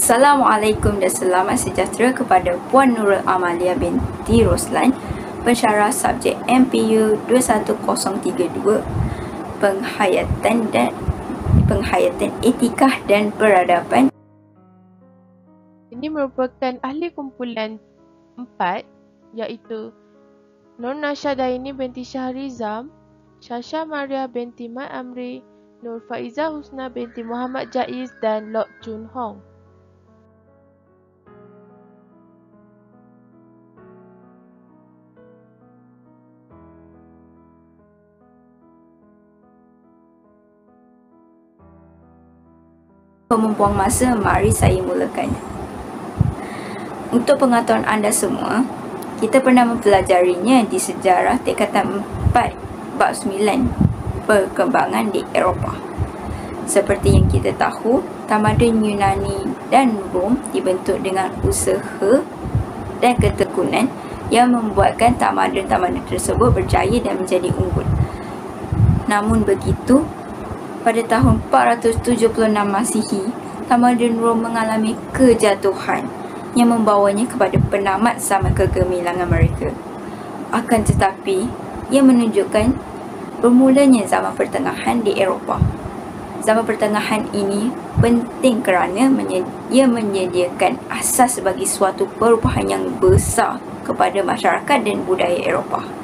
Assalamualaikum dan selamat sejahtera kepada Puan Nurul Amalia binti Roslan, pensyarah subjek MPU 21032, penghayatan etikah dan peradaban. Ini merupakan ahli kumpulan 4, iaitu Nur Nasyadaini binti Syahrizam, Syasha Maria binti Mat Amri, Nur Faiza Husna binti Muhammad Jaiz dan Lok Chun Hong. Membuang masa, mari saya mulakan. Untuk pengetahuan anda semua, kita pernah mempelajarinya di sejarah tingkatan 4 bab 9, perkembangan di Eropah. Seperti yang kita tahu, tamadun Yunani dan Rom dibentuk dengan usaha dan ketekunan yang membuatkan tamadun-tamadun tersebut berjaya dan menjadi unggul. Namun begitu, pada tahun 476 Masihi, tamadun Rom mengalami kejatuhan yang membawanya kepada penamat zaman kegemilangan mereka. Akan tetapi, ia menunjukkan bermulanya zaman pertengahan di Eropah. Zaman pertengahan ini penting kerana ia menyediakan asas bagi suatu perubahan yang besar kepada masyarakat dan budaya Eropah.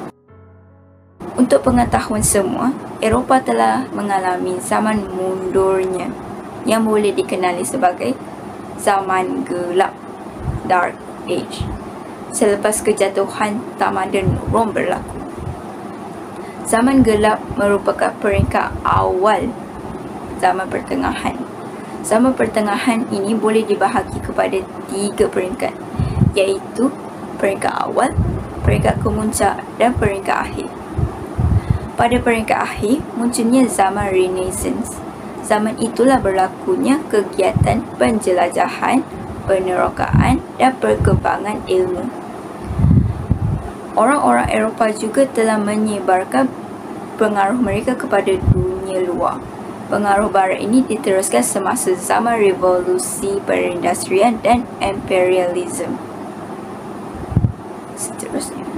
Untuk pengetahuan semua, Eropah telah mengalami zaman mundurnya yang boleh dikenali sebagai zaman gelap, Dark Age, selepas kejatuhan tamadun Rom berlaku. Zaman gelap merupakan peringkat awal zaman pertengahan. Zaman pertengahan ini boleh dibahagi kepada 3 peringkat, iaitu peringkat awal, peringkat kemuncak dan peringkat akhir. Pada peringkat akhir, munculnya zaman Renaissance. Zaman itulah berlakunya kegiatan penjelajahan, penerokaan dan perkembangan ilmu. Orang-orang Eropah juga telah menyebarkan pengaruh mereka kepada dunia luar. Pengaruh barat ini diteruskan semasa zaman revolusi perindustrian dan imperialisme. Seterusnya,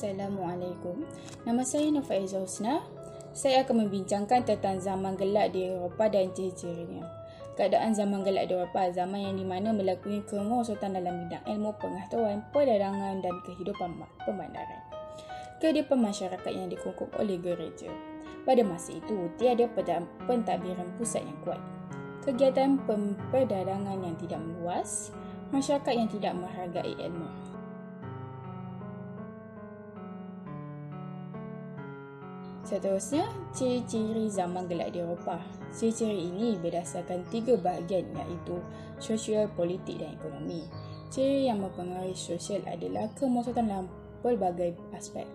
Assalamualaikum. Nama saya Nur Faiza Husna. Saya akan membincangkan tentang zaman gelap di Eropah dan ciri-cirinya. Keadaan zaman gelap di Eropah, zaman yang di mana melakukan kemerosotan dalam bidang ilmu pengetahuan, perdagangan dan kehidupan pembandaran. Kehidupan masyarakat yang dikungkung oleh gereja. Pada masa itu, tiada pentadbiran pusat yang kuat. Kegiatan perdagangan yang tidak meluas, masyarakat yang tidak menghargai ilmu. Seterusnya, ciri-ciri zaman gelap di Eropah. Ciri-ciri ini berdasarkan 3 bahagian, iaitu sosial, politik dan ekonomi. Ciri yang mempengaruhi sosial adalah kemerosotan dalam pelbagai aspek.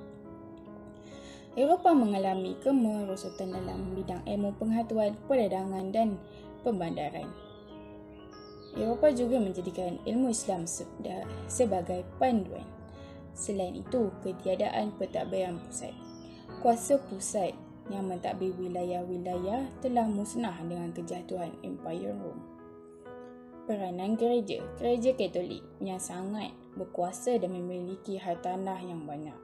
Eropah mengalami kemerosotan dalam bidang ilmu pengetahuan, perdagangan dan pembandaran. Eropah juga menjadikan ilmu Islam sebagai panduan. Selain itu, ketiadaan pentadbiran pusat. Kuasa pusat yang mentadbir wilayah-wilayah telah musnah dengan kejatuhan Empire Rom. Peranan gereja Katolik yang sangat berkuasa dan memiliki hartanah yang banyak.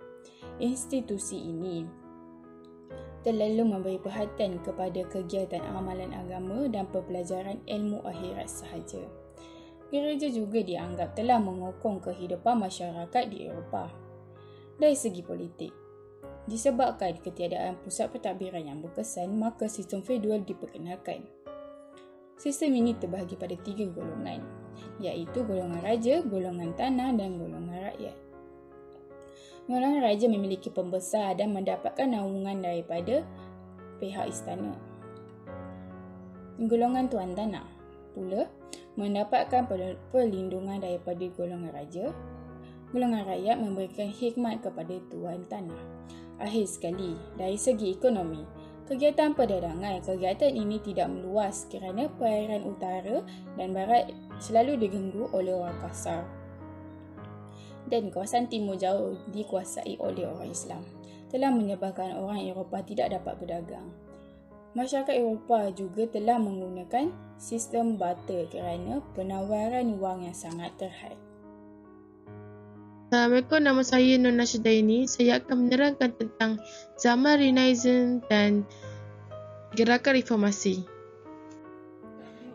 Institusi ini terlalu memberi perhatian kepada kegiatan amalan agama dan pembelajaran ilmu akhirat sahaja. Gereja juga dianggap telah mengokong kehidupan masyarakat di Eropah. Dari segi politik, disebabkan ketiadaan pusat pentadbiran yang berkesan, maka sistem feudal diperkenalkan. Sistem ini terbahagi pada 3 golongan, iaitu golongan raja, golongan tanah dan golongan rakyat. Golongan raja memiliki pembesar dan mendapatkan naungan daripada pihak istana. Golongan tuan tanah pula mendapatkan perlindungan daripada golongan raja. Golongan rakyat memberikan khidmat kepada tuan tanah. Akhir sekali, dari segi ekonomi, kegiatan perdagangan, kegiatan ini tidak meluas kerana perairan utara dan barat selalu diganggu oleh orang kasar. Dan kawasan timur jauh dikuasai oleh orang Islam. telah menyebabkan orang Eropah tidak dapat berdagang. Masyarakat Eropah juga telah menggunakan sistem barter kerana penawaran wang yang sangat terhad. Assalamualaikum, nama saya Nur Nashidaini. Saya akan menerangkan tentang zaman Renaissance dan gerakan reformasi.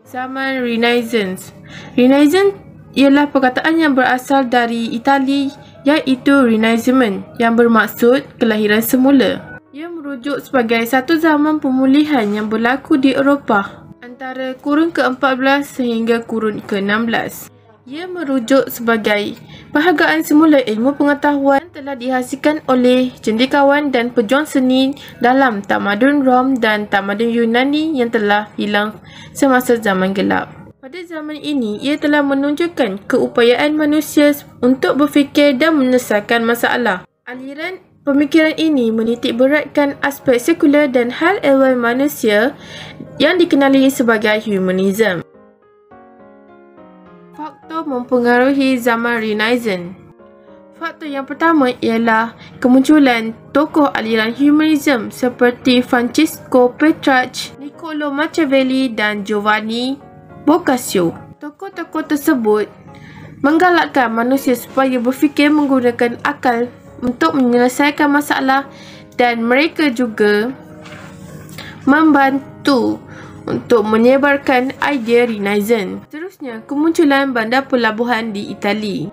Zaman Renaissance. Renaissance ialah perkataan yang berasal dari Itali iaitu Renascimento yang bermaksud kelahiran semula. Ia merujuk sebagai satu zaman pemulihan yang berlaku di Eropah antara kurun ke-14 sehingga kurun ke-16. Ia merujuk sebagai perhargaan semula ilmu pengetahuan yang telah dihasilkan oleh cendekiawan dan pejuang seni dalam tamadun Rom dan tamadun Yunani yang telah hilang semasa zaman gelap. Pada zaman ini, ia telah menunjukkan keupayaan manusia untuk berfikir dan menyelesaikan masalah. Aliran pemikiran ini menitik beratkan aspek sekular dan hal ehwal manusia yang dikenali sebagai humanism. Faktor mempengaruhi zaman Renaissance. Faktor yang pertama ialah kemunculan tokoh aliran humanism seperti Francesco Petrarch, Niccolo Machiavelli dan Giovanni Boccaccio. Tokoh-tokoh tersebut menggalakkan manusia supaya berfikir menggunakan akal untuk menyelesaikan masalah dan mereka juga membantu untuk menyebarkan idea Renaissance. Seterusnya, kemunculan bandar pelabuhan di Itali.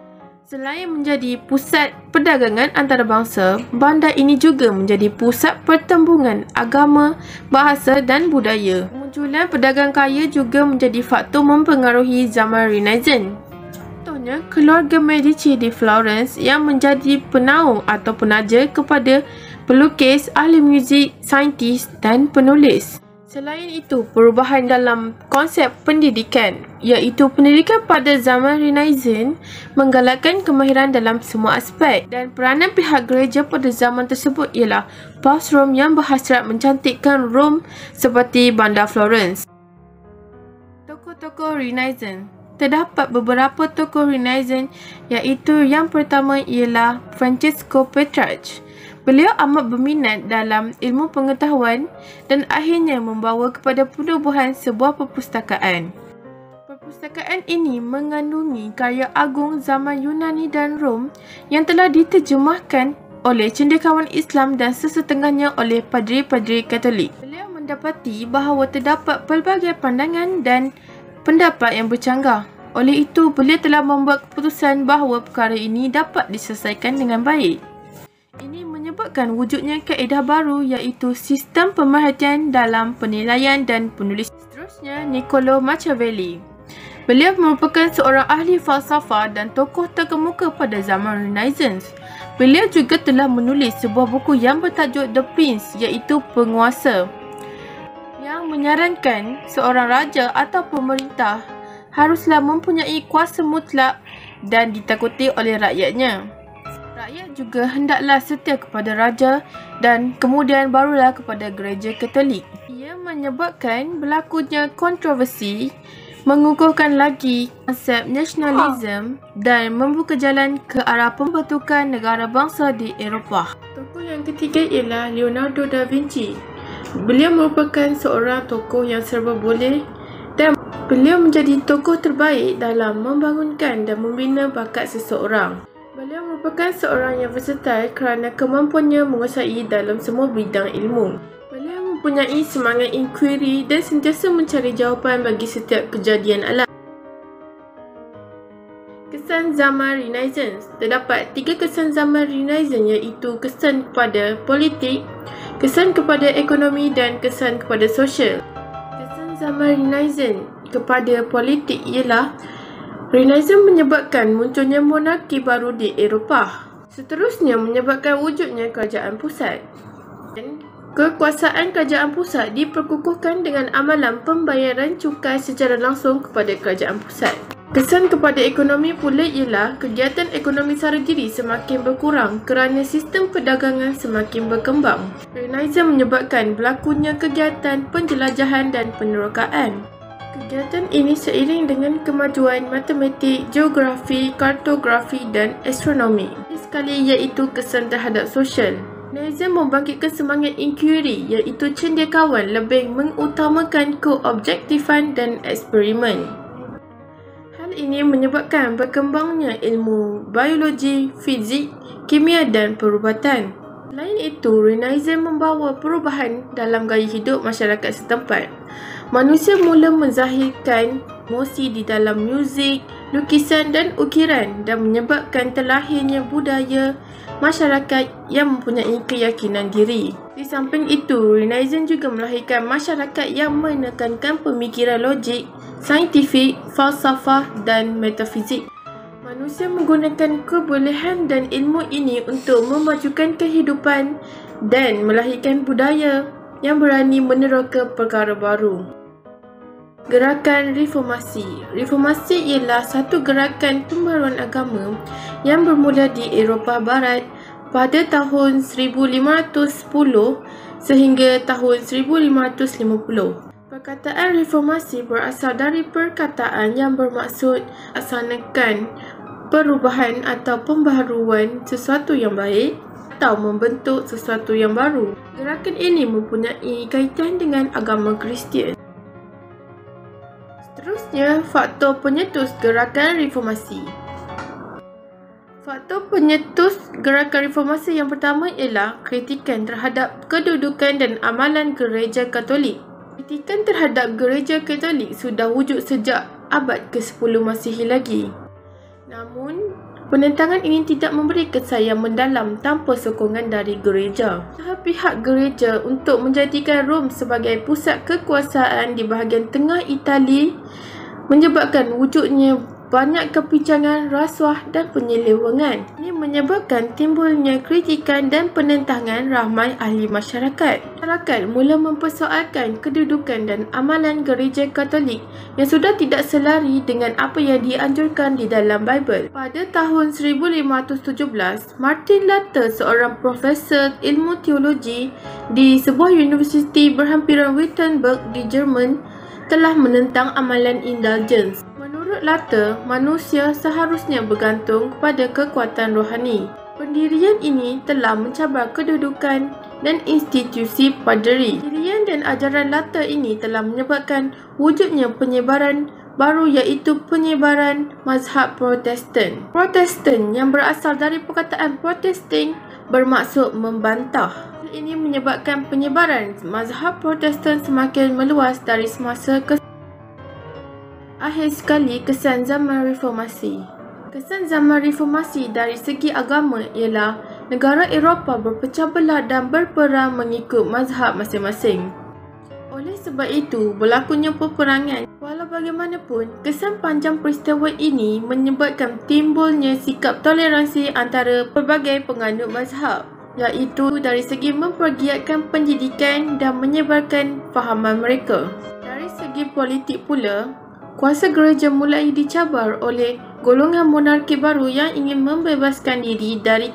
Selain menjadi pusat perdagangan antarabangsa, bandar ini juga menjadi pusat pertembungan agama, bahasa dan budaya. Kemunculan pedagang kaya juga menjadi faktor mempengaruhi zaman Renaissance. Contohnya, keluarga Medici di Florence yang menjadi penaung atau penaja kepada pelukis, ahli muzik, saintis dan penulis. Selain itu, perubahan dalam konsep pendidikan, iaitu pendidikan pada zaman Renaissance menggalakkan kemahiran dalam semua aspek dan peranan pihak gereja pada zaman tersebut ialah Paus Rom yang berhasrat mencantikkan Rom seperti bandar Florence. Tokoh-tokoh Renaissance. Terdapat beberapa tokoh Renaissance iaitu yang pertama ialah Francesco Petrarch. Beliau amat berminat dalam ilmu pengetahuan dan akhirnya membawa kepada penubuhan sebuah perpustakaan. Perpustakaan ini mengandungi karya agung zaman Yunani dan Rom yang telah diterjemahkan oleh cendekiawan Islam dan sesetengahnya oleh padri-padri Katolik. Beliau mendapati bahawa terdapat pelbagai pandangan dan pendapat yang bercanggah. Oleh itu, beliau telah membuat keputusan bahawa perkara ini dapat diselesaikan dengan baik. Ini menyebabkan wujudnya kaedah baru iaitu sistem pemerhatian dalam penilaian dan penulis. Seterusnya, Niccolo Machiavelli. Beliau merupakan seorang ahli falsafah dan tokoh terkemuka pada zaman Renaissance. Beliau juga telah menulis sebuah buku yang bertajuk The Prince iaitu Penguasa, yang menyarankan seorang raja atau pemerintah haruslah mempunyai kuasa mutlak dan ditakuti oleh rakyatnya. Rakyat juga hendaklah setia kepada raja dan kemudian barulah kepada gereja Katolik. Ia menyebabkan berlakunya kontroversi, mengukuhkan lagi konsep nasionalisme dan membuka jalan ke arah pembentukan negara bangsa di Eropah. Tokoh yang ketiga ialah Leonardo da Vinci. Beliau merupakan seorang tokoh yang serba boleh dan beliau menjadi tokoh terbaik dalam membangunkan dan membina bakat seseorang. Beliau merupakan seorang yang versatile kerana kemampuannya menguasai dalam semua bidang ilmu. Beliau mempunyai semangat inquiry dan sentiasa mencari jawapan bagi setiap kejadian alam. Kesan zaman Renaissance. Terdapat 3 kesan zaman Renaissance iaitu kesan kepada politik, kesan kepada ekonomi dan kesan kepada sosial. Kesan zaman Renaissance kepada politik ialah Renaissance menyebabkan munculnya monarki baru di Eropah. Seterusnya menyebabkan wujudnya kerajaan pusat. Dan kekuasaan kerajaan pusat diperkukuhkan dengan amalan pembayaran cukai secara langsung kepada kerajaan pusat. Kesan kepada ekonomi pula ialah kegiatan ekonomi sara diri semakin berkurang kerana sistem perdagangan semakin berkembang. Renaissance menyebabkan berlakunya kegiatan penjelajahan dan penerokaan. Kegiatan ini seiring dengan kemajuan matematik, geografi, kartografi dan astronomi. Sekali iaitu kesan terhadap sosial. Renaisan membangkitkan semangat inquiry iaitu cendekiawan lebih mengutamakan keobjektifan dan eksperimen. Hal ini menyebabkan berkembangnya ilmu biologi, fizik, kimia dan perubatan. Selain itu, Renaisan membawa perubahan dalam gaya hidup masyarakat setempat. Manusia mula menzahirkan emosi di dalam muzik, lukisan dan ukiran dan menyebabkan terlahirnya budaya masyarakat yang mempunyai keyakinan diri. Di samping itu, Renaisan juga melahirkan masyarakat yang menekankan pemikiran logik, saintifik, falsafah dan metafizik. Manusia menggunakan kebolehan dan ilmu ini untuk memajukan kehidupan dan melahirkan budaya yang berani meneroka perkara baru. Gerakan Reformasi. Reformasi ialah satu gerakan pembaruan agama yang bermula di Eropah Barat pada tahun 1510 sehingga tahun 1550. Perkataan reformasi berasal dari perkataan yang bermaksud melaksanakan perubahan atau pembaharuan sesuatu yang baik atau membentuk sesuatu yang baru. Gerakan ini mempunyai kaitan dengan agama Kristian. Seterusnya, faktor penyetus gerakan reformasi. Faktor penyetus gerakan reformasi yang pertama ialah kritikan terhadap kedudukan dan amalan Gereja Katolik. Kritikan terhadap Gereja Katolik sudah wujud sejak abad ke-10 Masihi lagi. Namun, penentangan ini tidak memberi kesan yang mendalam tanpa sokongan dari gereja. Pihak gereja untuk menjadikan Rom sebagai pusat kekuasaan di bahagian tengah Itali menyebabkan wujudnya banyak kepincangan, rasuah dan penyelewengan. Ini menyebabkan timbulnya kritikan dan penentangan ramai ahli masyarakat. Masyarakat mula mempersoalkan kedudukan dan amalan Gereja Katolik yang sudah tidak selari dengan apa yang dianjurkan di dalam Bible. Pada tahun 1517, Martin Luther, seorang profesor ilmu teologi di sebuah universiti berhampiran Wittenberg di Jerman, telah menentang amalan indulgence. Menurut Luther, manusia seharusnya bergantung kepada kekuatan rohani. Pendirian ini telah mencabar kedudukan dan institusi paderi. Pendirian dan ajaran Luther ini telah menyebabkan wujudnya penyebaran baru iaitu penyebaran mazhab Protestan. Protestan yang berasal dari perkataan Protesting bermaksud membantah. Hal ini menyebabkan penyebaran mazhab Protestan semakin meluas dari semasa ke Akhir sekali, kesan zaman reformasi. Kesan zaman reformasi dari segi agama ialah negara Eropah berpecah belah dan berperang mengikut mazhab masing-masing. Oleh sebab itu, berlakunya peperangan. Walau bagaimanapun, kesan panjang peristiwa ini menyebabkan timbulnya sikap toleransi antara pelbagai penganut mazhab, iaitu dari segi mempergiatkan pendidikan dan menyebarkan fahaman mereka. Dari segi politik pula, kuasa gereja mulai dicabar oleh golongan monarki baru yang ingin membebaskan diri dari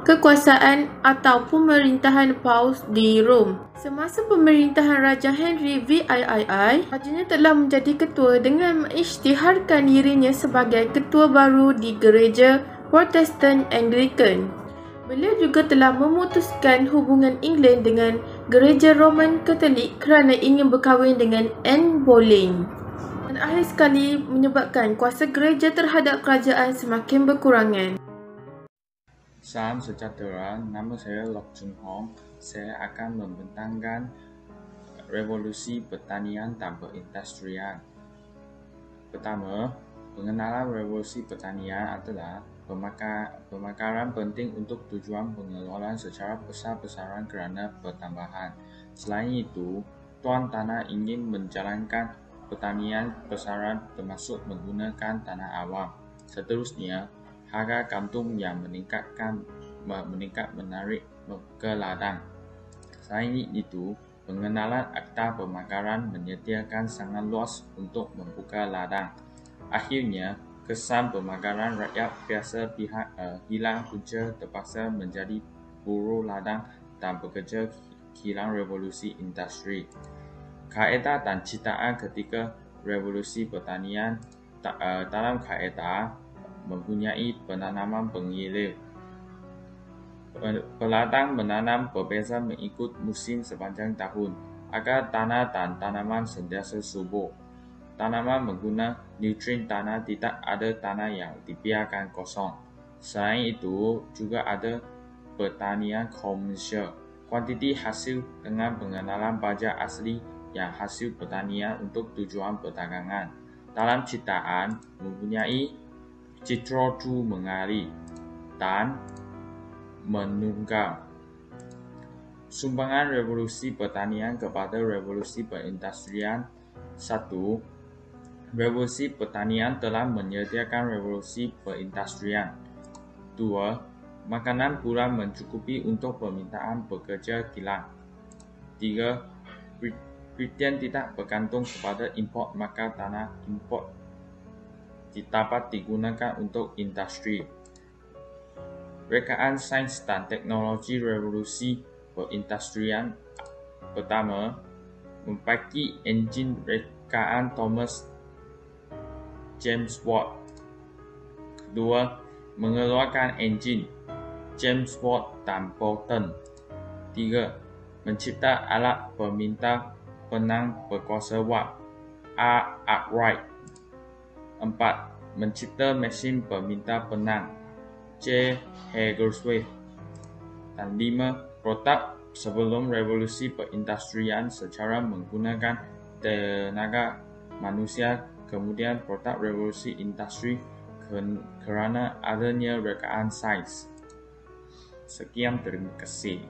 kekuasaan atau pemerintahan Paus di Rom. Semasa pemerintahan Raja Henry VIII, rajanya telah menjadi ketua dengan mengisytiharkan dirinya sebagai ketua baru di Gereja Protestan Anglican. Beliau juga telah memutuskan hubungan England dengan Gereja Roman Katolik kerana ingin berkahwin dengan Anne Boleyn. Dan akhir sekali menyebabkan kuasa gereja terhadap kerajaan semakin berkurangan. Salam sejahtera, nama saya Lok Jun Hong. Saya akan membentangkan revolusi pertanian dan perindustrian. Pertama, pengenalan revolusi pertanian adalah pemekaran penting untuk tujuan pengelolaan secara besar-besaran kerana pertambahan. Selain itu, tuan tanah ingin menjalankan pertanian besaran termasuk menggunakan tanah awam. Seterusnya, harga gandum yang meningkat menarik ke ladang. Selain itu, pengenalan akta pemekaran menyediakan sangat luas untuk membuka ladang. Akhirnya, kesan pemekaran rakyat biasa hilang punca terpaksa menjadi buruh ladang dan bekerja kilang revolusi industri. Kaedah dan ciptaan ketika revolusi pertanian dalam kaedah mempunyai penanaman pengilir, Pelatang menanam berbeza mengikut musim sepanjang tahun agar tanah dan tanaman sentiasa subur. Tanaman menggunakan nutrien tanah, tidak ada tanah yang dibiarkan kosong. Selain itu, juga ada pertanian komersial. Kuantiti hasil dengan pengenalan pajak asli yang hasil pertanian untuk tujuan perdagangan. Dalam ciptaan mempunyai citrotu mengalir dan menunggang. Sumbangan revolusi pertanian kepada revolusi perindustrian. 1. Revolusi pertanian telah menyediakan revolusi perindustrian. 2. Makanan pula mencukupi untuk permintaan pekerja kilang. 3. Britain tidak bergantung kepada import, maka tanah import dapat digunakan untuk industri. Rekaan sains dan teknologi revolusi perindustrian. Pertama, memiliki enjin rekaan Thomas James Watt. Kedua, mengeluarkan enjin James Watt dan Boulton. 3. Mencipta alat peminta penang berkuasa Watt, R. Arkwright. 4. Mencipta mesin peminta penang, J. Hagersworth. Dan 5. Protap sebelum revolusi perindustrian secara menggunakan tenaga manusia, kemudian protap revolusi industri kerana adanya rekaan sains. Sekian, terima kasih.